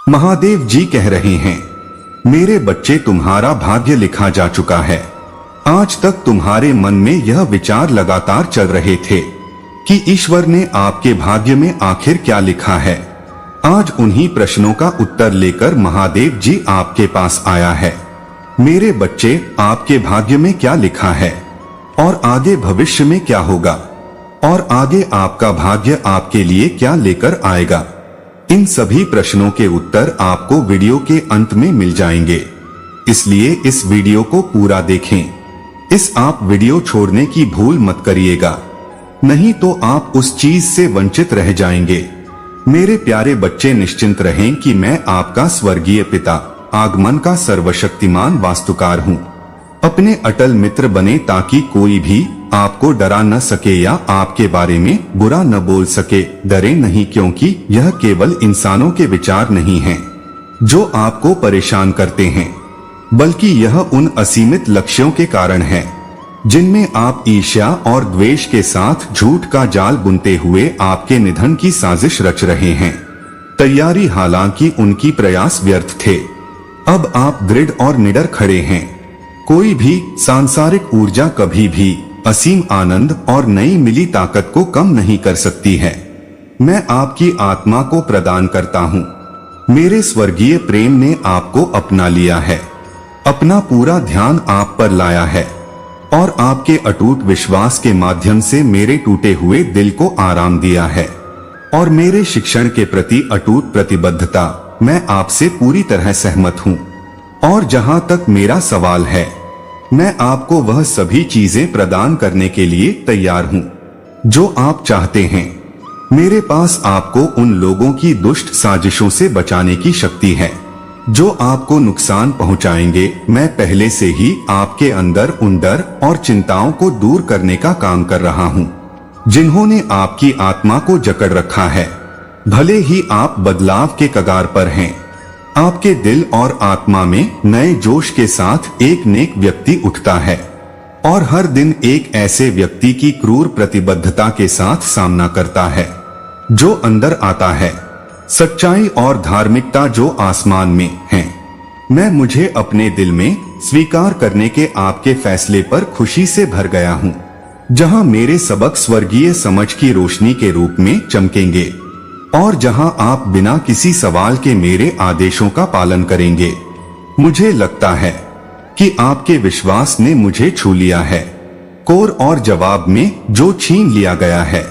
महादेव जी कह रहे हैं, मेरे बच्चे तुम्हारा भाग्य लिखा जा चुका है। आज तक तुम्हारे मन में यह विचार लगातार चल रहे थे कि ईश्वर ने आपके भाग्य में आखिर क्या लिखा है। आज उन्हीं प्रश्नों का उत्तर लेकर महादेव जी आपके पास आया है। मेरे बच्चे, आपके भाग्य में क्या लिखा है और आगे भविष्य में क्या होगा और आगे आपका भाग्य आपके लिए क्या लेकर आएगा, इन सभी प्रश्नों के उत्तर आपको वीडियो के अंत में मिल जाएंगे। इसलिए इस वीडियो को पूरा देखें। इस आप वीडियो छोड़ने की भूल मत करिएगा, नहीं तो आप उस चीज से वंचित रह जाएंगे। मेरे प्यारे बच्चे, निश्चिंत रहें कि मैं आपका स्वर्गीय पिता, आगमन का सर्वशक्तिमान वास्तुकार हूँ। अपने अटल मित्र बने ताकि कोई भी आपको डरा न सके या आपके बारे में बुरा न बोल सके। डरे नहीं, क्योंकि यह केवल इंसानों के विचार नहीं हैं जो आपको परेशान करते हैं, बल्कि यह उन असीमित लक्ष्यों के कारण है जिनमें आप ईर्ष्या और द्वेष के साथ झूठ का जाल बुनते हुए आपके निधन की साजिश रच रहे हैं। तैयारी, हालांकि उनकी प्रयास व्यर्थ थे। अब आप दृढ़ और निडर खड़े हैं। कोई भी सांसारिक ऊर्जा कभी भी असीम आनंद और नई मिली ताकत को कम नहीं कर सकती है। मैं आपकी आत्मा को प्रदान करता हूँ। मेरे स्वर्गीय प्रेम ने आपको अपना लिया है, अपना पूरा ध्यान आप पर लाया है और आपके अटूट विश्वास के माध्यम से मेरे टूटे हुए दिल को आराम दिया है। और मेरे शिक्षण के प्रति अटूट प्रतिबद्धता, मैं आपसे पूरी तरह सहमत हूँ। और जहाँ तक मेरा सवाल है, मैं आपको वह सभी चीजें प्रदान करने के लिए तैयार हूँ जो आप चाहते हैं। मेरे पास आपको उन लोगों की दुष्ट साजिशों से बचाने की शक्ति है जो आपको नुकसान पहुंचाएंगे। मैं पहले से ही आपके अंदर उन डर और चिंताओं को दूर करने का काम कर रहा हूँ जिन्होंने आपकी आत्मा को जकड़ रखा है। भले ही आप बदलाव के कगार पर हैं, आपके दिल और आत्मा में नए जोश के साथ एक नेक व्यक्ति उठता है और हर दिन एक ऐसे व्यक्ति की क्रूर प्रतिबद्धता के साथ सामना करता है जो अंदर आता है। सच्चाई और धार्मिकता जो आसमान में है। मुझे अपने दिल में स्वीकार करने के आपके फैसले पर खुशी से भर गया हूँ, जहाँ मेरे सबक स्वर्गीय समझ की रोशनी के रूप में चमकेंगे और जहां आप बिना किसी सवाल के मेरे आदेशों का पालन करेंगे। मुझे लगता है कि आपके विश्वास ने मुझे छू लिया है। कोर और जवाब में जो छीन लिया गया है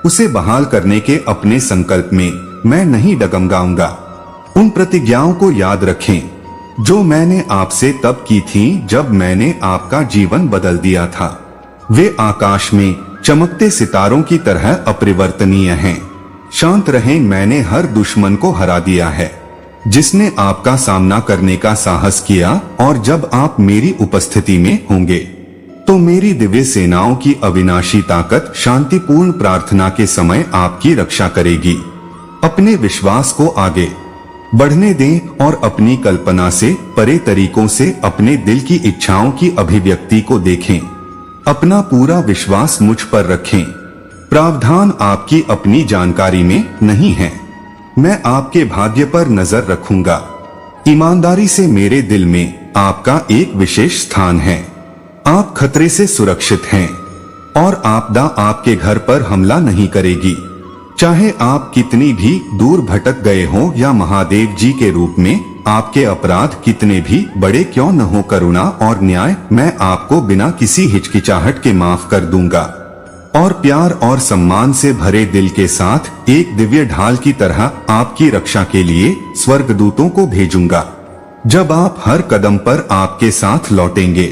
उसे बहाल करने के अपने संकल्प में मैं नहीं डगमगाऊंगा। उन प्रतिज्ञाओं को याद रखें जो मैंने आपसे तब की थी जब मैंने आपका जीवन बदल दिया था। वे आकाश में चमकते सितारों की तरह अपरिवर्तनीय हैं। शांत रहें, मैंने हर दुश्मन को हरा दिया है जिसने आपका सामना करने का साहस किया, और जब आप मेरी उपस्थिति में होंगे तो मेरी दिव्य सेनाओं की अविनाशी ताकत शांतिपूर्ण प्रार्थना के समय आपकी रक्षा करेगी। अपने विश्वास को आगे बढ़ने दें और अपनी कल्पना से परे तरीकों से अपने दिल की इच्छाओं की अभिव्यक्ति को देखें। अपना पूरा विश्वास मुझ पर रखें। प्रावधान आपकी अपनी जानकारी में नहीं है। मैं आपके भाग्य पर नजर रखूंगा। ईमानदारी से मेरे दिल में आपका एक विशेष स्थान है। आप खतरे से सुरक्षित हैं और आपदा आपके घर पर हमला नहीं करेगी। चाहे आप कितनी भी दूर भटक गए हों या महादेव जी के रूप में आपके अपराध कितने भी बड़े क्यों न हो, करुणा और न्याय मैं आपको बिना किसी हिचकिचाहट के माफ कर दूंगा और प्यार और सम्मान से भरे दिल के साथ एक दिव्य ढाल की तरह आपकी रक्षा के लिए स्वर्गदूतों को भेजूंगा। जब आप हर कदम पर आपके साथ लौटेंगे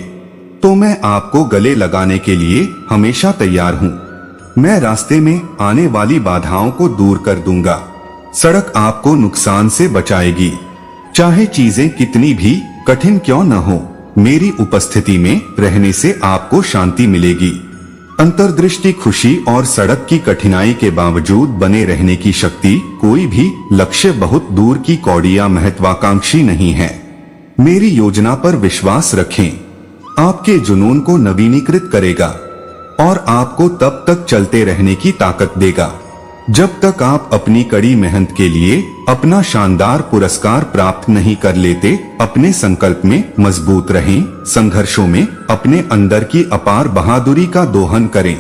तो मैं आपको गले लगाने के लिए हमेशा तैयार हूँ। मैं रास्ते में आने वाली बाधाओं को दूर कर दूंगा। सड़क आपको नुकसान से बचाएगी। चाहे चीजें कितनी भी कठिन क्यों न हो, मेरी उपस्थिति में रहने से आपको शांति मिलेगी। अंतर्दृष्टि, खुशी और सड़क की कठिनाई के बावजूद बने रहने की शक्ति। कोई भी लक्ष्य बहुत दूर की कौड़ी या महत्वाकांक्षी नहीं है। मेरी योजना पर विश्वास रखें। आपके जुनून को नवीनीकृत करेगा और आपको तब तक चलते रहने की ताकत देगा जब तक आप अपनी कड़ी मेहनत के लिए अपना शानदार पुरस्कार प्राप्त नहीं कर लेते, अपने संकल्प में मजबूत रहें, संघर्षों में अपने अंदर की अपार बहादुरी का दोहन करें,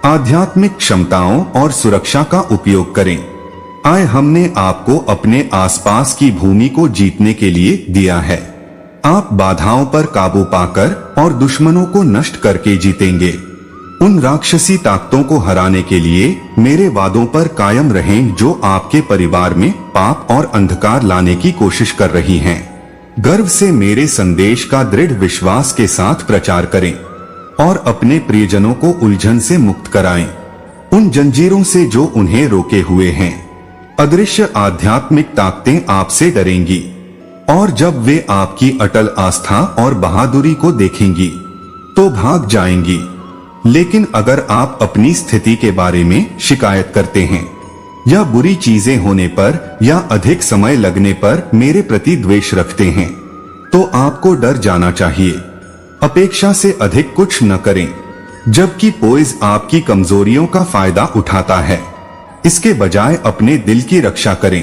आध्यात्मिक क्षमताओं और सुरक्षा का उपयोग करें। हमने आपको अपने आसपास की भूमि को जीतने के लिए दिया है। आप बाधाओं पर काबू पाकर और दुश्मनों को नष्ट करके जीतेंगे। उन राक्षसी ताकतों को हराने के लिए मेरे वादों पर कायम रहें जो आपके परिवार में पाप और अंधकार लाने की कोशिश कर रही हैं। गर्व से मेरे संदेश का दृढ़ विश्वास के साथ प्रचार करें और अपने प्रियजनों को उलझन से मुक्त कराएं, उन जंजीरों से जो उन्हें रोके हुए हैं। अदृश्य आध्यात्मिक ताकतें आपसे डरेंगी और जब वे आपकी अटल आस्था और बहादुरी को देखेंगी तो भाग जाएंगी। लेकिन अगर आप अपनी स्थिति के बारे में शिकायत करते हैं या बुरी चीजें होने पर या अधिक समय लगने पर मेरे प्रति द्वेष रखते हैं, तो आपको डर जाना चाहिए। अपेक्षा से अधिक कुछ न करें, जबकि पोइज आपकी कमजोरियों का फायदा उठाता है। इसके बजाय अपने दिल की रक्षा करें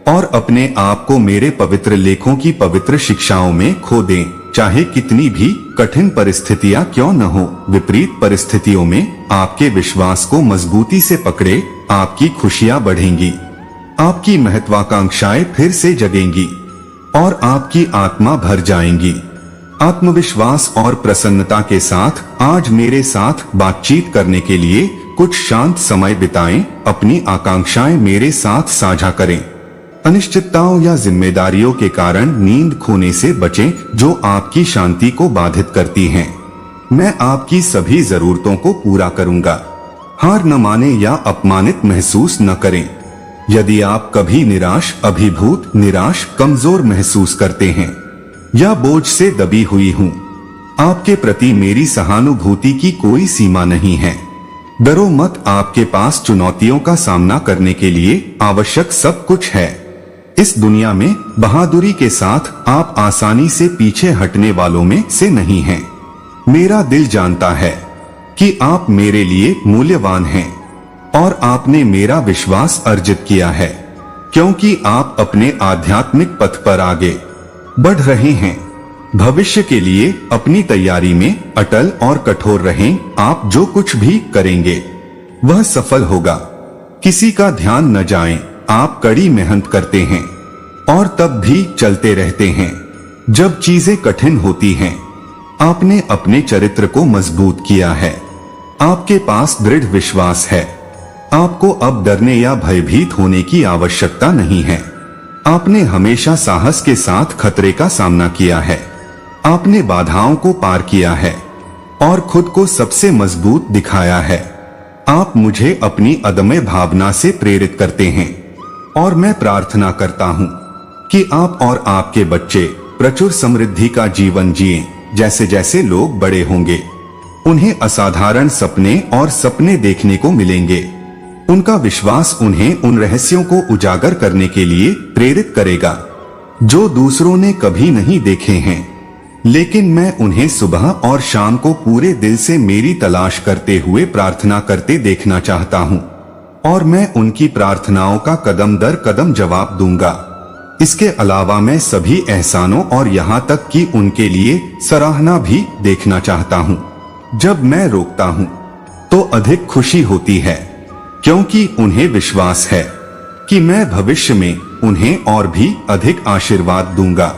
और अपने आप को मेरे पवित्र लेखों की पवित्र शिक्षाओं में खो दें, चाहे कितनी भी कठिन परिस्थितियां क्यों न हो। विपरीत परिस्थितियों में आपके विश्वास को मजबूती से पकड़े, आपकी खुशियां बढ़ेंगी, आपकी महत्वाकांक्षाएं फिर से जगेंगी और आपकी आत्मा भर जाएंगी। आत्मविश्वास और प्रसन्नता के साथ आज मेरे साथ बातचीत करने के लिए कुछ शांत समय बिताएं, अपनी आकांक्षाएं मेरे साथ साझा करें। अनिश्चितताओं या जिम्मेदारियों के कारण नींद खोने से बचें जो आपकी शांति को बाधित करती हैं। मैं आपकी सभी जरूरतों को पूरा करूंगा। हार न माने या अपमानित महसूस न करें। यदि आप कभी निराश, अभिभूत, निराश, कमजोर महसूस करते हैं या बोझ से दबी हुई हूं, आपके प्रति मेरी सहानुभूति की कोई सीमा नहीं है। डरो मत, आपके पास चुनौतियों का सामना करने के लिए आवश्यक सब कुछ है। इस दुनिया में बहादुरी के साथ आप आसानी से पीछे हटने वालों में से नहीं हैं। मेरा दिल जानता है कि आप मेरे लिए मूल्यवान हैं और आपने मेरा विश्वास अर्जित किया है, क्योंकि आप अपने आध्यात्मिक पथ पर आगे बढ़ रहे हैं। भविष्य के लिए अपनी तैयारी में अटल और कठोर रहें। आप जो कुछ भी करेंगे वह सफल होगा। किसी का ध्यान न जाए, आप कड़ी मेहनत करते हैं और तब भी चलते रहते हैं जब चीजें कठिन होती हैं। आपने अपने चरित्र को मजबूत किया है। आपके पास दृढ़ विश्वास है। आपको अब डरने या भयभीत होने की आवश्यकता नहीं है। आपने हमेशा साहस के साथ खतरे का सामना किया है। आपने बाधाओं को पार किया है और खुद को सबसे मजबूत दिखाया है। आप मुझे अपनी अदम्य भावना से प्रेरित करते हैं और मैं प्रार्थना करता हूं कि आप और आपके बच्चे प्रचुर समृद्धि का जीवन जिएं। जैसे जैसे लोग बड़े होंगे उन्हें असाधारण सपने और सपने देखने को मिलेंगे। उनका विश्वास उन्हें उन रहस्यों को उजागर करने के लिए प्रेरित करेगा जो दूसरों ने कभी नहीं देखे हैं। लेकिन मैं उन्हें सुबह और शाम को पूरे दिल से मेरी तलाश करते हुए प्रार्थना करते देखना चाहता हूं और मैं उनकी प्रार्थनाओं का कदम दर कदम जवाब दूंगा। इसके अलावा मैं सभी एहसानों और यहाँ तक कि उनके लिए सराहना भी देखना चाहता हूँ। जब मैं रोकता हूँ तो अधिक खुशी होती है, क्योंकि उन्हें विश्वास है कि मैं भविष्य में उन्हें और भी अधिक आशीर्वाद दूंगा।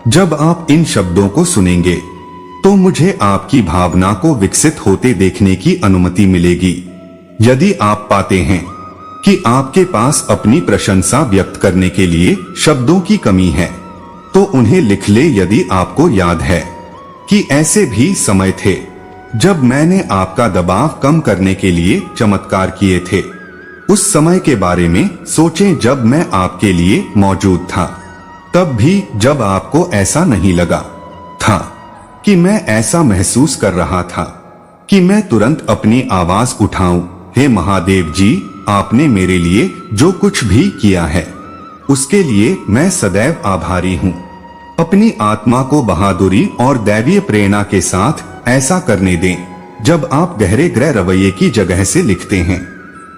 जब आप इन शब्दों को सुनेंगे तो मुझे आपकी भावना को विकसित होते देखने की अनुमति मिलेगी। यदि आप पाते हैं कि आपके पास अपनी प्रशंसा व्यक्त करने के लिए शब्दों की कमी है, तो उन्हें लिख ले। यदि आपको याद है कि ऐसे भी समय थे जब मैंने आपका दबाव कम करने के लिए चमत्कार किए थे, उस समय के बारे में सोचें जब मैं आपके लिए मौजूद था। तब भी जब आपको ऐसा नहीं लगा था कि मैं ऐसा महसूस कर रहा था कि मैं तुरंत अपनी आवाज उठाऊं, हे महादेव जी, आपने मेरे लिए जो कुछ भी किया है उसके लिए मैं सदैव आभारी हूँ। अपनी आत्मा को बहादुरी और दैवीय प्रेरणा के साथ ऐसा करने दें। जब आप गहरे गृह रवैये की जगह से लिखते हैं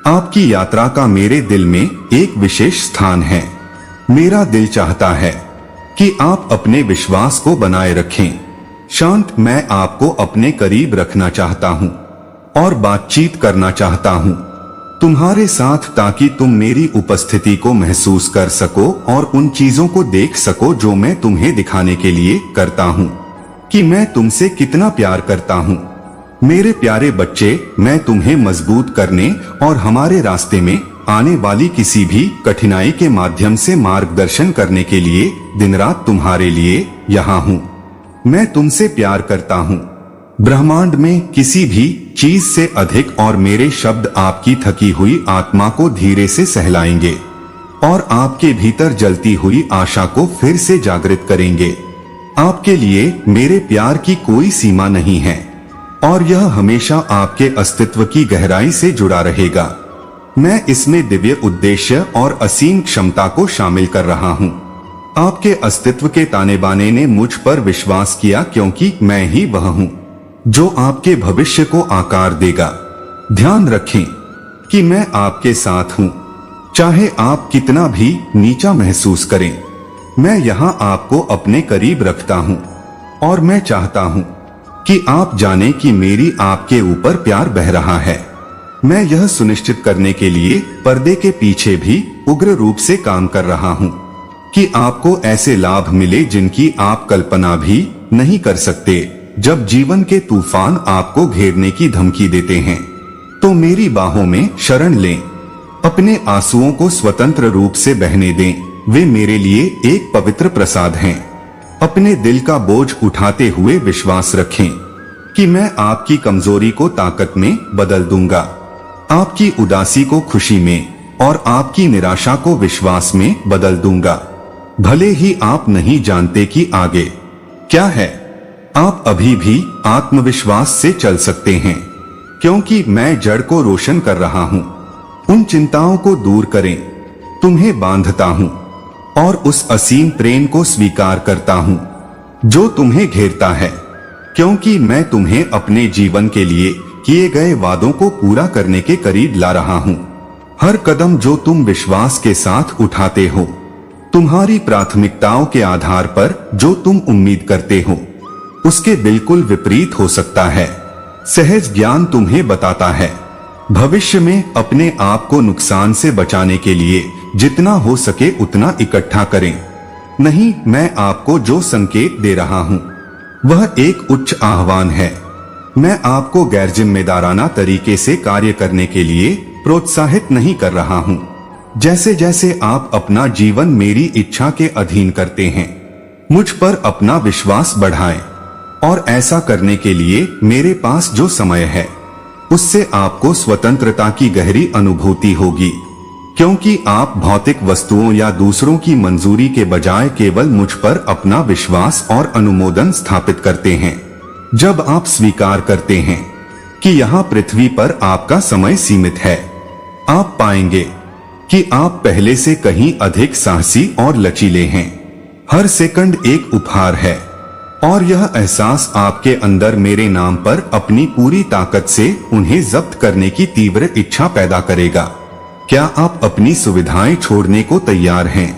आपकी यात्रा का मेरे दिल में एक विशेष स्थान है। मेरा दिल चाहता है कि आप अपने विश्वास को बनाए रखें। शांत, मैं आपको अपने करीब रखना चाहता हूँ और बातचीत करना चाहता हूँ तुम्हारे साथ, ताकि तुम मेरी उपस्थिति को महसूस कर सको और उन चीजों को देख सको जो मैं तुम्हें दिखाने के लिए करता हूँ कि मैं तुमसे कितना प्यार करता हूँ। मेरे प्यारे बच्चे, मैं तुम्हें मजबूत करने और हमारे रास्ते में आने वाली किसी भी कठिनाई के माध्यम से मार्गदर्शन करने के लिए दिन रात तुम्हारे लिए यहाँ हूँ। मैं तुमसे प्यार करता हूँ। ब्रह्मांड में किसी भी चीज से अधिक और मेरे शब्द आपकी थकी हुई आत्मा को धीरे से सहलाएंगे और आपके भीतर जलती हुई आशा को फिर से जागृत करेंगे। आपके लिए मेरे प्यार की कोई सीमा नहीं है और यह हमेशा आपके अस्तित्व की गहराई से जुड़ा रहेगा। मैं इसमें दिव्य उद्देश्य और असीम क्षमता को शामिल कर रहा हूँ। आपके अस्तित्व के ताने बाने ने मुझ पर विश्वास किया, क्योंकि मैं ही वह हूँ जो आपके भविष्य को आकार देगा। ध्यान रखें कि मैं आपके साथ हूँ, चाहे आप कितना भी नीचा महसूस करें। मैं यहाँ आपको अपने करीब रखता हूँ और मैं चाहता हूँ कि आप जानें कि मेरी आपके ऊपर प्यार बह रहा है। मैं यह सुनिश्चित करने के लिए पर्दे के पीछे भी उग्र रूप से काम कर रहा हूँ कि आपको ऐसे लाभ मिले जिनकी आप कल्पना भी नहीं कर सकते। जब जीवन के तूफान आपको घेरने की धमकी देते हैं तो मेरी बाहों में शरण लें। अपने आंसुओं को स्वतंत्र रूप से बहने दें, वे मेरे लिए एक पवित्र प्रसाद हैं। अपने दिल का बोझ उठाते हुए विश्वास रखें कि मैं आपकी कमजोरी को ताकत में बदल दूंगा, आपकी उदासी को खुशी में और आपकी निराशा को विश्वास में बदल दूंगा। भले ही आप नहीं जानते कि आगे क्या है, आप अभी भी आत्मविश्वास से चल सकते हैं, क्योंकि मैं जड़ को रोशन कर रहा हूँ। उन चिंताओं को दूर करें, तुम्हें बांधता हूँ और उस असीम प्रेम को स्वीकार करता हूँ जो तुम्हें घेरता है, क्योंकि मैं तुम्हें अपने जीवन के लिए किए गए वादों को पूरा करने के करीब ला रहा हूँ। हर कदम जो तुम विश्वास के साथ उठाते हो, तुम्हारी प्राथमिकताओं के आधार पर जो तुम उम्मीद करते हो, उसके बिल्कुल विपरीत हो सकता है। सहज ज्ञान तुम्हें बताता है भविष्य में अपने आप को नुकसान से बचाने के लिए जितना हो सके उतना इकट्ठा करें। नहीं, मैं आपको जो संकेत दे रहा हूँ वह एक उच्च आह्वान है। मैं आपको गैर जिम्मेदाराना तरीके से कार्य करने के लिए प्रोत्साहित नहीं कर रहा हूँ। जैसे जैसे आप अपना जीवन मेरी इच्छा के अधीन करते हैं, मुझ पर अपना विश्वास बढ़ाएं और ऐसा करने के लिए मेरे पास जो समय है उससे आपको स्वतंत्रता की गहरी अनुभूति होगी, क्योंकि आप भौतिक वस्तुओं या दूसरों की मंजूरी के बजाय केवल मुझ पर अपना विश्वास और अनुमोदन स्थापित करते हैं। जब आप स्वीकार करते हैं कि यहाँ पृथ्वी पर आपका समय सीमित है, आप पाएंगे कि आप पहले से कहीं अधिक साहसी और लचीले हैं। हर सेकंड एक उपहार है और यह एहसास आपके अंदर मेरे नाम पर अपनी पूरी ताकत से उन्हें जब्त करने की तीव्र इच्छा पैदा करेगा। क्या आप अपनी सुविधाएं छोड़ने को तैयार हैं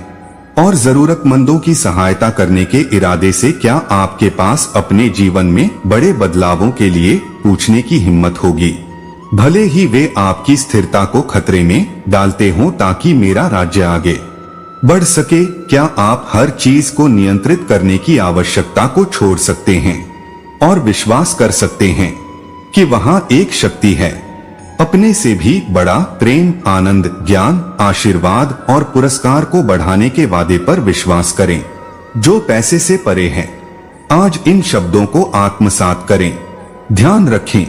और जरूरतमंदों की सहायता करने के इरादे से क्या आपके पास अपने जीवन में बड़े बदलावों के लिए पूछने की हिम्मत होगी, भले ही वे आपकी स्थिरता को खतरे में डालते हों, ताकि मेरा राज्य आगे बढ़ सके? क्या आप हर चीज को नियंत्रित करने की आवश्यकता को छोड़ सकते हैं और विश्वास कर सकते हैं कि वहां एक शक्ति है, अपने से भी बड़ा प्रेम, आनंद, ज्ञान, आशीर्वाद और पुरस्कार को बढ़ाने के वादे पर विश्वास करें जो पैसे से परे है। आज इन शब्दों को आत्मसात करें। ध्यान रखें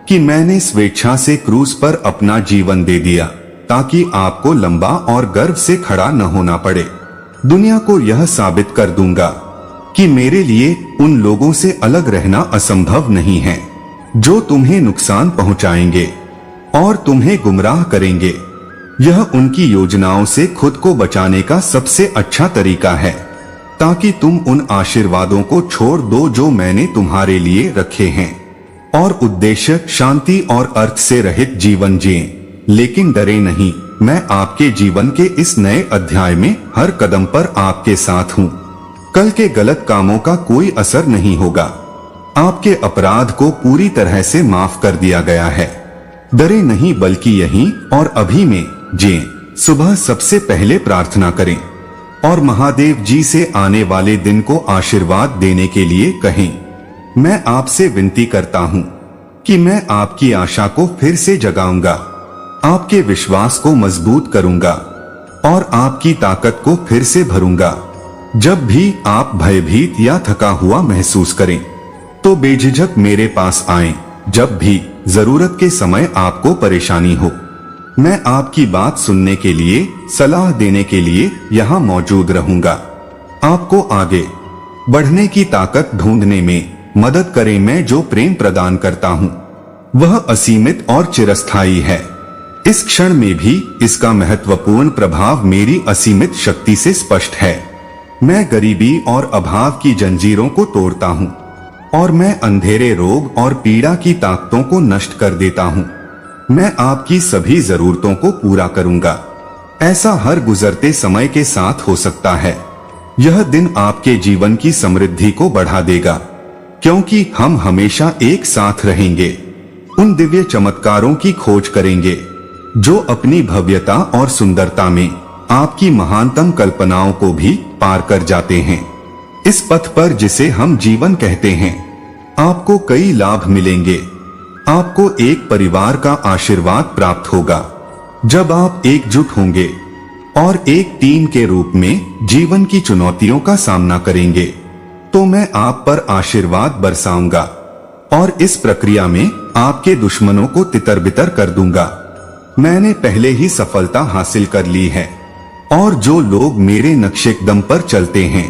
कि मैंने स्वेच्छा से क्रूज पर अपना जीवन दे दिया ताकि आपको लंबा और गर्व से खड़ा न होना पड़े। दुनिया को यह साबित कर दूंगा कि मेरे लिए उन लोगों से अलग रहना असंभव नहीं है जो तुम्हें नुकसान पहुंचाएंगे और तुम्हें गुमराह करेंगे। यह उनकी योजनाओं से खुद को बचाने का सबसे अच्छा तरीका है, ताकि तुम उन आशीर्वादों को छोड़ दो जो मैंने तुम्हारे लिए रखे हैं और उद्देश्य, शांति और अर्थ से रहित जीवन जिएं। लेकिन डरे नहीं, मैं आपके जीवन के इस नए अध्याय में हर कदम पर आपके साथ हूँ। कल के गलत कामों का कोई असर नहीं होगा। आपके अपराध को पूरी तरह से माफ कर दिया गया है। डरे नहीं, बल्कि यहीं और अभी में जिएं। सुबह सबसे पहले प्रार्थना करें और महादेव जी से आने वाले दिन को आशीर्वाद देने के लिए कहें। मैं आपसे विनती करता हूँ कि मैं आपकी आशा को फिर से जगाऊंगा, आपके विश्वास को मजबूत करूंगा और आपकी ताकत को फिर से भरूंगा। जब भी आप भयभीत या थका हुआ महसूस करें तो बेझिझक मेरे पास आएं। जब भी जरूरत के समय आपको परेशानी हो, मैं आपकी बात सुनने के लिए, सलाह देने के लिए यहाँ मौजूद रहूंगा। आपको आगे बढ़ने की ताकत ढूंढने में मदद करें। मैं जो प्रेम प्रदान करता हूँ वह असीमित और चिरस्थायी है। इस क्षण में भी इसका महत्वपूर्ण प्रभाव मेरी असीमित शक्ति से स्पष्ट है। मैं गरीबी और अभाव की जंजीरों को तोड़ता हूँ और मैं अंधेरे, रोग और पीड़ा की ताकतों को नष्ट कर देता हूँ। मैं आपकी सभी जरूरतों को पूरा करूंगा। ऐसा हर गुजरते समय के साथ हो सकता है। यह दिन आपके जीवन की समृद्धि को बढ़ा देगा, क्योंकि हम हमेशा एक साथ रहेंगे। उन दिव्य चमत्कारों की खोज करेंगे जो अपनी भव्यता और सुंदरता में आपकी महानतम कल्पनाओं को भी पार कर जाते हैं। इस पथ पर जिसे हम जीवन कहते हैं, आपको कई लाभ मिलेंगे। आपको एक परिवार का आशीर्वाद प्राप्त होगा। जब आप एकजुट होंगे और एक टीम के रूप में जीवन की चुनौतियों का सामना करेंगे, तो मैं आप पर आशीर्वाद बरसाऊंगा और इस प्रक्रिया में आपके दुश्मनों को तितर-बितर कर दूंगा। मैंने पहले ही सफलता हासिल कर ली है और जो लोग मेरे नक्शेकदम पर चलते हैं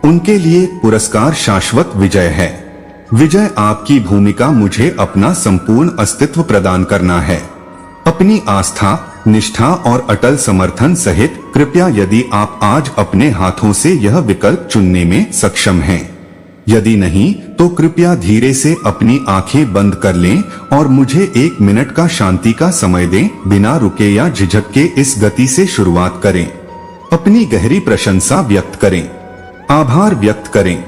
उनके लिए पुरस्कार शाश्वत विजय है। विजय आपकी भूमिका मुझे अपना संपूर्ण अस्तित्व प्रदान करना है। अपनी आस्था, निष्ठा और अटल समर्थन सहित कृपया यदि आप आज अपने हाथों से यह विकल्प चुनने में सक्षम हैं। यदि नहीं तो कृपया धीरे से अपनी आंखें बंद कर लें और मुझे 1 मिनट का शांति का समय दें। बिना रुके या झिझक के इस गति से शुरुआत करें। अपनी गहरी प्रशंसा व्यक्त करें, आभार व्यक्त करें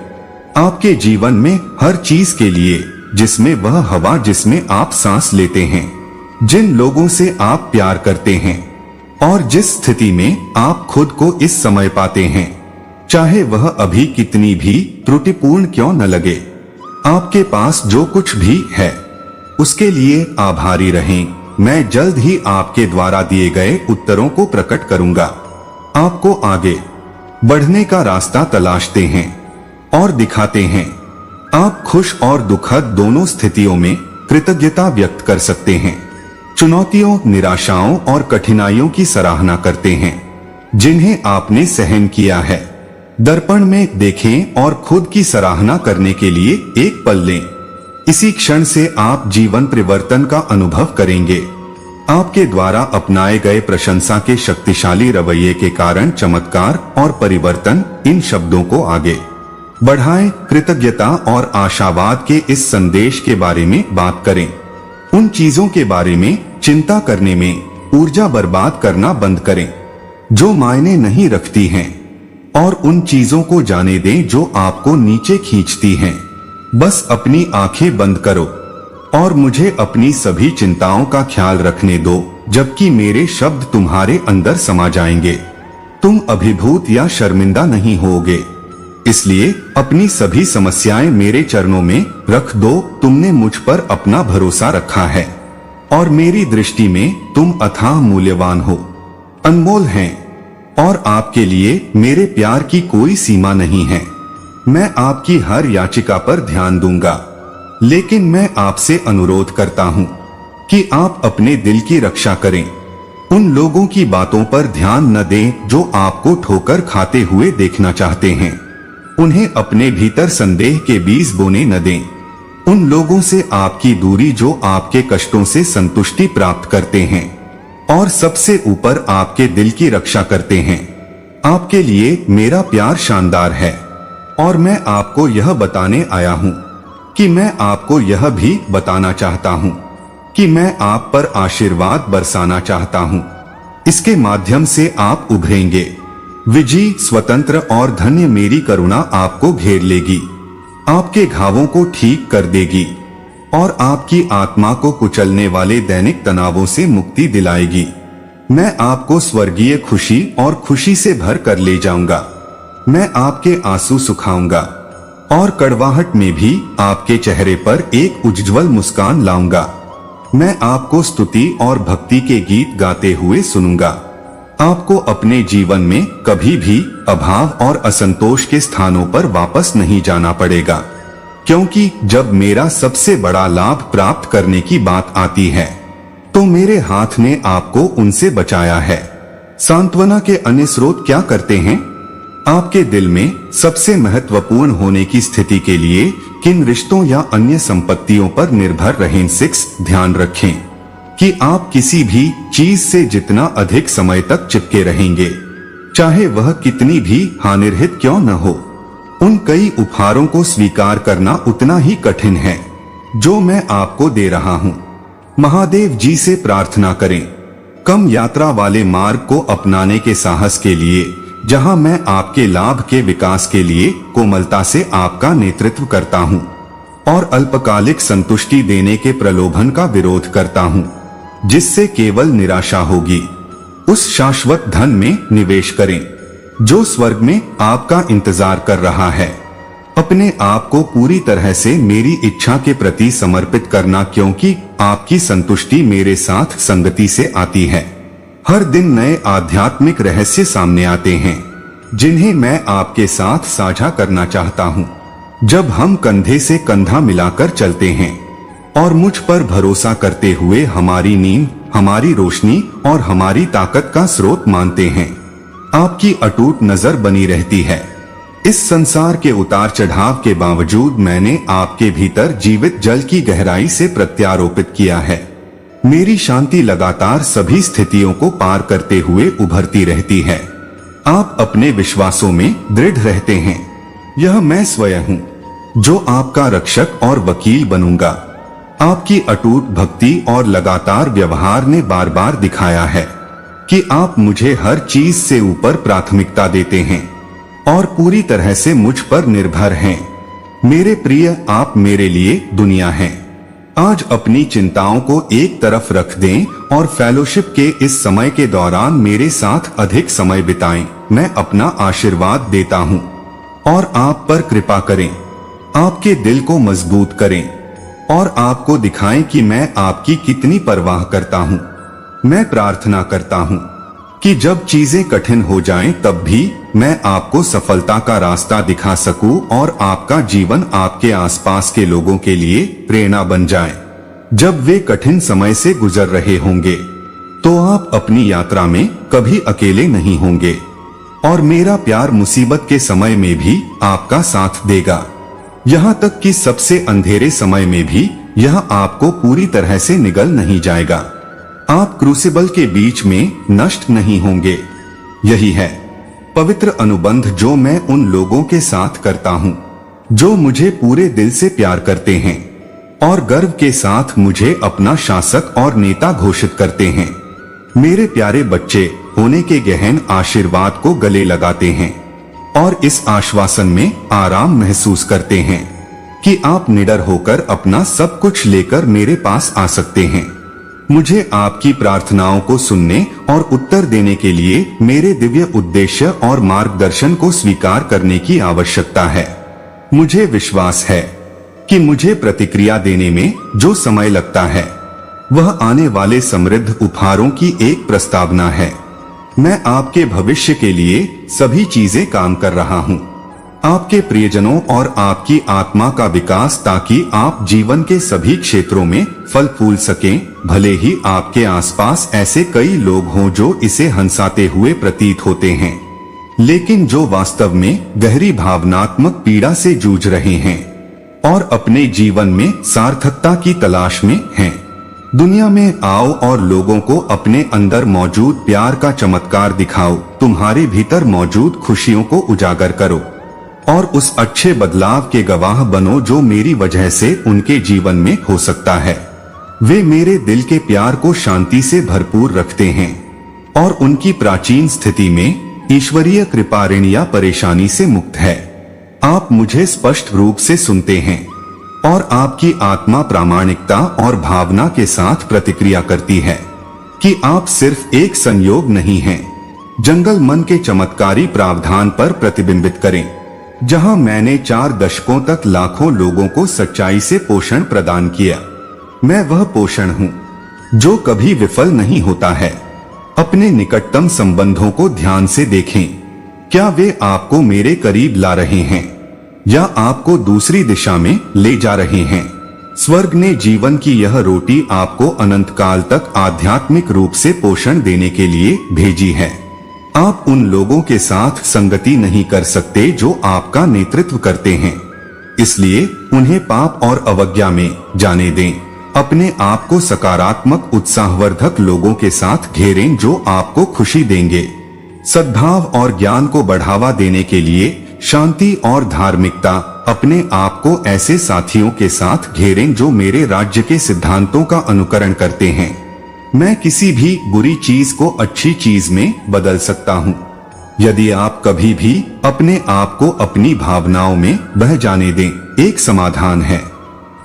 आपके जीवन में हर चीज के लिए, जिसमें वह हवा जिसमें आप सांस लेते हैं, जिन लोगों से आप प्यार करते हैं और जिस स्थिति में आप खुद को इस समय पाते हैं, चाहे वह अभी कितनी भी त्रुटिपूर्ण क्यों न लगे। आपके पास जो कुछ भी है उसके लिए आभारी रहें। मैं जल्द ही आपके द्वारा दिए गए उत्तरों को प्रकट करूंगा। आपको आगे बढ़ने का रास्ता तलाशते हैं और दिखाते हैं। आप खुश और दुखद दोनों स्थितियों में कृतज्ञता व्यक्त कर सकते हैं। चुनौतियों, निराशाओं और कठिनाइयों की सराहना करते हैं जिन्हें आपने सहन किया है। दर्पण में देखें और खुद की सराहना करने के लिए एक पल लें। इसी क्षण से आप जीवन परिवर्तन का अनुभव करेंगे। आपके द्वारा अपनाए गए प्रशंसा के शक्तिशाली रवैये के कारण चमत्कार और परिवर्तन, इन शब्दों को आगे बढ़ाएं। कृतज्ञता और आशावाद के इस संदेश के बारे में बात करें। उन चीजों के बारे में चिंता करने में ऊर्जा बर्बाद करना बंद करें जो मायने नहीं रखती हैं, और उन चीजों को जाने दें जो आपको नीचे खींचती हैं। बस अपनी आंखें बंद करो और मुझे अपनी सभी चिंताओं का ख्याल रखने दो, जबकि मेरे शब्द तुम्हारे अंदर समा जाएंगे। तुम अभिभूत या शर्मिंदा नहीं होगे, इसलिए अपनी सभी समस्याएं मेरे चरणों में रख दो। तुमने मुझ पर अपना भरोसा रखा है और मेरी दृष्टि में तुम अथाह मूल्यवान हो, अनमोल हैं, और आपके लिए मेरे प्यार की कोई सीमा नहीं है। मैं आपकी हर याचिका पर ध्यान दूंगा, लेकिन मैं आपसे अनुरोध करता हूँ कि आप अपने दिल की रक्षा करें। उन लोगों की बातों पर ध्यान न दें जो आपको ठोकर खाते हुए देखना चाहते हैं। उन्हें अपने भीतर संदेह के बीज बोने न दें। उन लोगों से आपकी दूरी जो आपके कष्टों से संतुष्टि प्राप्त करते हैं और सबसे ऊपर आपके दिल की रक्षा करते हैं। आपके लिए मेरा प्यार शानदार है और मैं आपको यह बताने आया हूँ कि मैं आपको यह भी बताना चाहता हूँ कि मैं आप पर आशीर्वाद बरसाना चाहता हूँ। इसके माध्यम से आप उभरेंगे। विजयी, स्वतंत्र और धन्य मेरी करुणा आपको घेर लेगी, आपके घावों को ठीक कर देगी और आपकी आत्मा को कुचलने वाले दैनिक तनावों से मुक्ति दिलाएगी। मैं आपको स्वर्गीय खुशी और खुशी से भर कर ले जाऊंगा। मैं आपके आंसू सुखाऊंगा और कड़वाहट में भी आपके चेहरे पर एक उज्ज्वल मुस्कान लाऊंगा। मैं आपको स्तुति और भक्ति के गीत गाते हुए सुनूंगा। आपको अपने जीवन में कभी भी अभाव और असंतोष के स्थानों पर वापस नहीं जाना पड़ेगा, क्योंकि जब मेरा सबसे बड़ा लाभ प्राप्त करने की बात आती है तो मेरे हाथ ने आपको उनसे बचाया है। सांत्वना के अन्य स्रोत क्या करते हैं? आपके दिल में सबसे महत्वपूर्ण होने की स्थिति के लिए किन रिश्तों या अन्य संपत्तियों पर निर्भर रहें। 6 ध्यान रखें कि आप किसी भी चीज से जितना अधिक समय तक चिपके रहेंगे, चाहे वह कितनी भी हानिरहित क्यों न हो, उन कई उपहारों को स्वीकार करना उतना ही कठिन है जो मैं आपको दे रहा हूँ। महादेव जी से प्रार्थना करें कम यात्रा वाले मार्ग को अपनाने के साहस के लिए, जहां मैं आपके लाभ के विकास के लिए कोमलता से आपका नेतृत्व करता हूं और अल्पकालिक संतुष्टि देने के प्रलोभन का विरोध करता हूं जिससे केवल निराशा होगी। उस शाश्वत धन में निवेश करें जो स्वर्ग में आपका इंतजार कर रहा है। अपने आप को पूरी तरह से मेरी इच्छा के प्रति समर्पित करना, क्योंकि आपकी संतुष्टि मेरे साथ संगति से आती है। हर दिन नए आध्यात्मिक रहस्य सामने आते हैं जिन्हें मैं आपके साथ साझा करना चाहता हूँ। जब हम कंधे से कंधा मिलाकर चलते हैं और मुझ पर भरोसा करते हुए हमारी नींद, हमारी रोशनी और हमारी ताकत का स्रोत मानते हैं, आपकी अटूट नजर बनी रहती है। इस संसार के उतार चढ़ाव के बावजूद मैंने आपके भीतर जीवित जल की गहराई से प्रत्यारोपित किया है। मेरी शांति लगातार सभी स्थितियों को पार करते हुए उभरती रहती है। आप अपने विश्वासों में दृढ़ रहते हैं। यह मैं स्वयं हूँ जो आपका रक्षक और वकील बनूंगा। आपकी अटूट भक्ति और लगातार व्यवहार ने बार बार दिखाया है कि आप मुझे हर चीज से ऊपर प्राथमिकता देते हैं और पूरी तरह से मुझ पर निर्भर हैं। मेरे प्रिय, आप मेरे लिए दुनिया हैं। आज अपनी चिंताओं को एक तरफ रख दें और फेलोशिप के इस समय के दौरान मेरे साथ अधिक समय बिताएं। मैं अपना आशीर्वाद देता हूं और आप पर कृपा करें, आपके दिल को मजबूत करें और आपको दिखाएं कि मैं आपकी कितनी परवाह करता हूं। मैं प्रार्थना करता हूं कि जब चीजें कठिन हो जाएं तब भी मैं आपको सफलता का रास्ता दिखा सकूं और आपका जीवन आपके आसपास के लोगों के लिए प्रेरणा बन जाए। जब वे कठिन समय से गुजर रहे होंगे तो आप अपनी यात्रा में कभी अकेले नहीं होंगे और मेरा प्यार मुसीबत के समय में भी आपका साथ देगा। यहाँ तक कि सबसे अंधेरे समय में भी यह आपको पूरी तरह से निगल नहीं जाएगा। आप क्रूसिबल के बीच में नष्ट नहीं होंगे। यही है पवित्र अनुबंध जो मैं उन लोगों के साथ करता हूँ जो मुझे पूरे दिल से प्यार करते हैं और गर्व के साथ मुझे अपना शासक और नेता घोषित करते हैं। मेरे प्यारे बच्चे होने के गहन आशीर्वाद को गले लगाते हैं और इस आश्वासन में आराम महसूस करते हैं कि आप निडर होकर अपना सब कुछ लेकर मेरे पास आ सकते हैं। मुझे आपकी प्रार्थनाओं को सुनने और उत्तर देने के लिए मेरे दिव्य उद्देश्य और मार्गदर्शन को स्वीकार करने की आवश्यकता है। मुझे विश्वास है कि मुझे प्रतिक्रिया देने में जो समय लगता है वह आने वाले समृद्ध उपहारों की एक प्रस्तावना है। मैं आपके भविष्य के लिए सभी चीजें काम कर रहा हूँ, आपके प्रियजनों और आपकी आत्मा का विकास, ताकि आप जीवन के सभी क्षेत्रों में फल फूल सकें। भले ही आपके आसपास ऐसे कई लोग हों जो इसे हंसाते हुए प्रतीत होते हैं, लेकिन जो वास्तव में गहरी भावनात्मक पीड़ा से जूझ रहे हैं और अपने जीवन में सार्थकता की तलाश में हैं। दुनिया में आओ और लोगों को अपने अंदर मौजूद प्यार का चमत्कार दिखाओ। तुम्हारे भीतर मौजूद खुशियों को उजागर करो और उस अच्छे बदलाव के गवाह बनो जो मेरी वजह से उनके जीवन में हो सकता है। वे मेरे दिल के प्यार को शांति से भरपूर रखते हैं और उनकी प्राचीन स्थिति में ईश्वरीय कृपा ऋण या परेशानी से मुक्त है। आप मुझे स्पष्ट रूप से सुनते हैं और आपकी आत्मा प्रामाणिकता और भावना के साथ प्रतिक्रिया करती है कि आप सिर्फ एक संयोग नहीं हैं। जंगल मन के चमत्कारी प्रावधान पर प्रतिबिंबित करें, जहां मैंने 4 दशकों तक लाखों लोगों को सच्चाई से पोषण प्रदान किया। मैं वह पोषण हूं जो कभी विफल नहीं होता है। अपने निकटतम संबंधों को ध्यान से देखें। क्या वे आपको मेरे करीब ला रहे हैं या आपको दूसरी दिशा में ले जा रहे हैं? स्वर्ग ने जीवन की यह रोटी आपको अनंत काल तक आध्यात्मिक रूप से पोषण देने के लिए भेजी है। आप उन लोगों के साथ संगति नहीं कर सकते जो आपका नेतृत्व करते हैं, इसलिए उन्हें पाप और अवज्ञा में जाने दें। अपने आप को सकारात्मक उत्साहवर्धक लोगों के साथ घेरें जो आपको खुशी देंगे। सद्भाव और ज्ञान को बढ़ावा देने के लिए शांति और धार्मिकता, अपने आप को ऐसे साथियों के साथ घेरें जो मेरे राज्य के सिद्धांतों का अनुकरण करते हैं। मैं किसी भी बुरी चीज को अच्छी चीज में बदल सकता हूँ। यदि आप कभी भी अपने आप को अपनी भावनाओं में बह जाने दें, एक समाधान है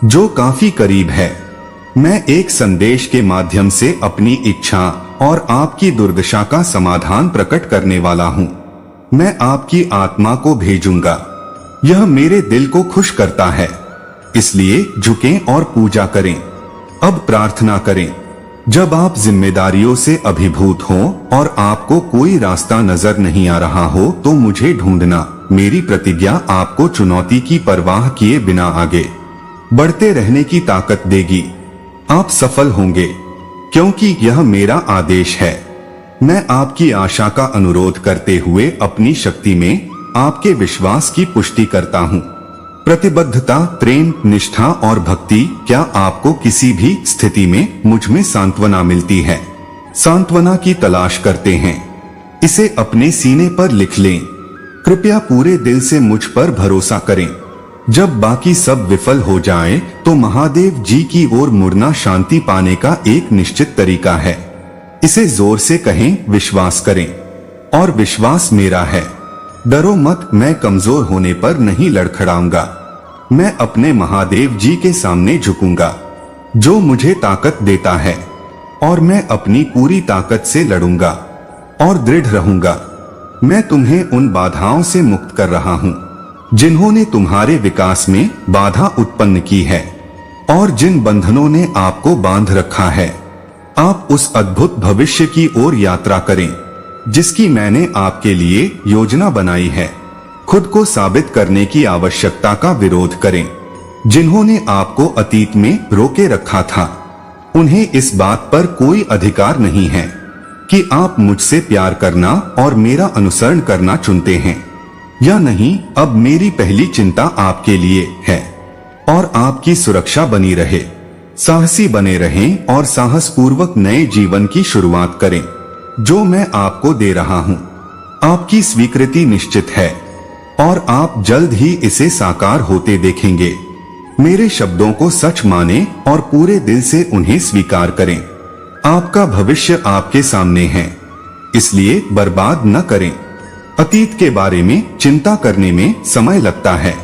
जो काफी करीब है। मैं एक संदेश के माध्यम से अपनी इच्छा और आपकी दुर्दशा का समाधान प्रकट करने वाला हूँ। मैं आपकी आत्मा को भेजूंगा। यह मेरे दिल को खुश करता है, इसलिए झुकें और पूजा करें। अब प्रार्थना करें। जब आप जिम्मेदारियों से अभिभूत हों और आपको कोई रास्ता नजर नहीं आ रहा हो तो मुझे ढूंढना। मेरी प्रतिज्ञा आपको चुनौती की परवाह किए बिना आगे बढ़ते रहने की ताकत देगी। आप सफल होंगे क्योंकि यह मेरा आदेश है। मैं आपकी आशा का अनुरोध करते हुए अपनी शक्ति में आपके विश्वास की पुष्टि करता हूँ। प्रतिबद्धता, प्रेम, निष्ठा और भक्ति, क्या आपको किसी भी स्थिति में मुझ में सांत्वना मिलती है? सांत्वना की तलाश करते हैं? इसे अपने सीने पर लिख लें। कृपया पूरे दिल से मुझ पर भरोसा करें। जब बाकी सब विफल हो जाए तो महादेव जी की ओर मुड़ना शांति पाने का एक निश्चित तरीका है। इसे जोर से कहें, विश्वास करें। और विश्वास मेरा है। डरो मत, मैं कमजोर होने पर नहीं लड़खड़ाऊंगा। मैं अपने महादेव जी के सामने झुकूंगा जो मुझे ताकत देता है, और मैं अपनी पूरी ताकत से लड़ूंगा और दृढ़ रहूंगा। मैं तुम्हें उन बाधाओं से मुक्त कर रहा हूँ जिन्होंने तुम्हारे विकास में बाधा उत्पन्न की है और जिन बंधनों ने आपको बांध रखा है। आप उस अद्भुत भविष्य की ओर यात्रा करें जिसकी मैंने आपके लिए योजना बनाई है। खुद को साबित करने की आवश्यकता का विरोध करें। जिन्होंने आपको अतीत में रोके रखा था, उन्हें इस बात पर कोई अधिकार नहीं है कि आप मुझसे प्यार करना और मेरा अनुसरण करना चुनते हैं या नहीं। अब मेरी पहली चिंता आपके लिए है और आपकी सुरक्षा बनी रहे। साहसी बने रहें और साहस पूर्वक नए जीवन की शुरुआत करें जो मैं आपको दे रहा हूं। आपकी स्वीकृति निश्चित है और आप जल्द ही इसे साकार होते देखेंगे। मेरे शब्दों को सच माने और पूरे दिल से उन्हें स्वीकार करें। आपका भविष्य आपके सामने है, इसलिए बर्बाद न करें। अतीत के बारे में चिंता करने में समय लगता है,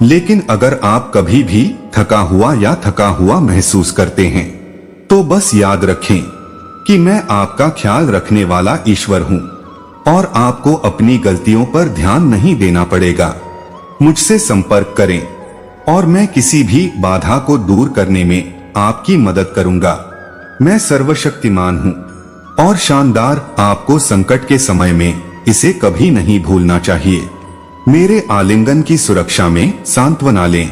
लेकिन अगर आप कभी भी थका हुआ महसूस करते हैं तो बस याद रखें कि मैं आपका ख्याल रखने वाला ईश्वर हूँ और आपको अपनी गलतियों पर ध्यान नहीं देना पड़ेगा। मुझसे संपर्क करें और मैं किसी भी बाधा को दूर करने में आपकी मदद करूंगा। मैं सर्वशक्तिमान हूँ और शानदार। आपको संकट के समय में इसे कभी नहीं भूलना चाहिए। मेरे आलिंगन की सुरक्षा में सांत्वना लें।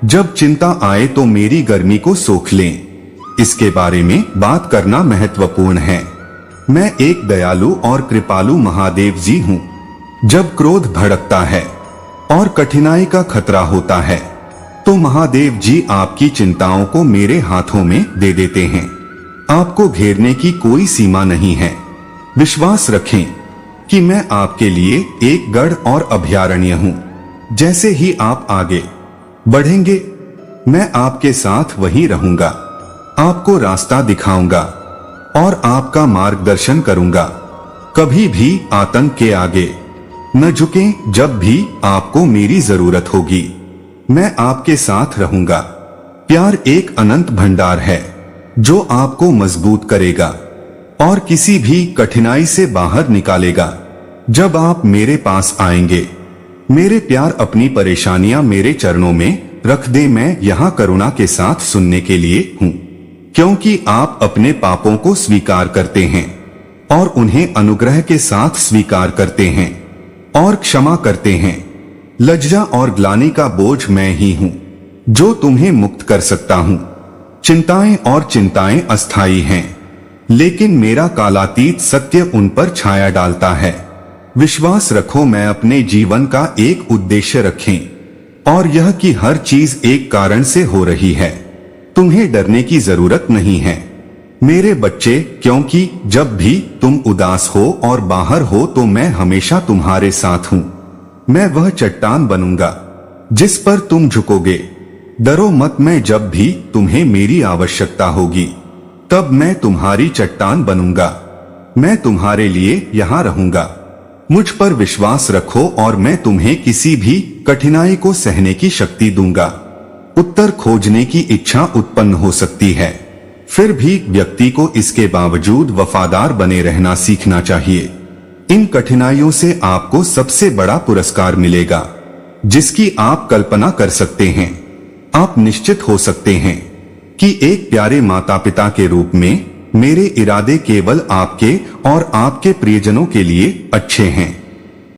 जब चिंता आए तो मेरी गर्मी को सोख लें। इसके बारे में बात करना महत्वपूर्ण है। मैं एक दयालु और कृपालु महादेव जी हूँ। जब क्रोध भड़कता है और कठिनाई का खतरा होता है तो महादेव जी आपकी चिंताओं को मेरे हाथों में दे देते हैं। आपको घेरने की कोई सीमा नहीं है। विश्वास रखें कि मैं आपके लिए एक गढ़ और अभयारण्य हूँ। जैसे ही आप आगे बढ़ेंगे, मैं आपके साथ वहीं रहूंगा। आपको रास्ता दिखाऊंगा और आपका मार्गदर्शन करूंगा। कभी भी आतंक के आगे न झुकें। जब भी आपको मेरी जरूरत होगी मैं आपके साथ रहूंगा। प्यार एक अनंत भंडार है जो आपको मजबूत करेगा और किसी भी कठिनाई से बाहर निकालेगा। जब आप मेरे पास आएंगे मेरे प्यार अपनी परेशानियां मेरे चरणों में रख दे। मैं यहाँ करुणा के साथ सुनने के लिए हूँ, क्योंकि आप अपने पापों को स्वीकार करते हैं और उन्हें अनुग्रह के साथ स्वीकार करते हैं और क्षमा करते हैं। लज्जा और ग्लानि का बोझ मैं ही हूँ जो तुम्हें मुक्त कर सकता हूँ। चिंताएं और चिंताएं अस्थायी हैं, लेकिन मेरा कालातीत सत्य उन पर छाया डालता है। विश्वास रखो, मैं अपने जीवन का एक उद्देश्य रखें और यह कि हर चीज एक कारण से हो रही है। तुम्हें डरने की जरूरत नहीं है मेरे बच्चे, क्योंकि जब भी तुम उदास हो और बाहर हो तो मैं हमेशा तुम्हारे साथ हूँ। मैं वह चट्टान बनूंगा जिस पर तुम झुकोगे। डरो मत, मैं जब भी तुम्हें मेरी आवश्यकता होगी तब मैं तुम्हारी चट्टान बनूंगा। मैं तुम्हारे लिए यहाँ रहूंगा। मुझ पर विश्वास रखो और मैं तुम्हें किसी भी कठिनाई को सहने की शक्ति दूंगा। उत्तर खोजने की इच्छा उत्पन्न हो सकती है, फिर भी व्यक्ति को इसके बावजूद वफादार बने रहना सीखना चाहिए। इन कठिनाइयों से आपको सबसे बड़ा पुरस्कार मिलेगा जिसकी आप कल्पना कर सकते हैं। आप निश्चित हो सकते हैं कि एक प्यारे माता पिता के रूप में मेरे इरादे केवल आपके और आपके प्रियजनों के लिए अच्छे हैं।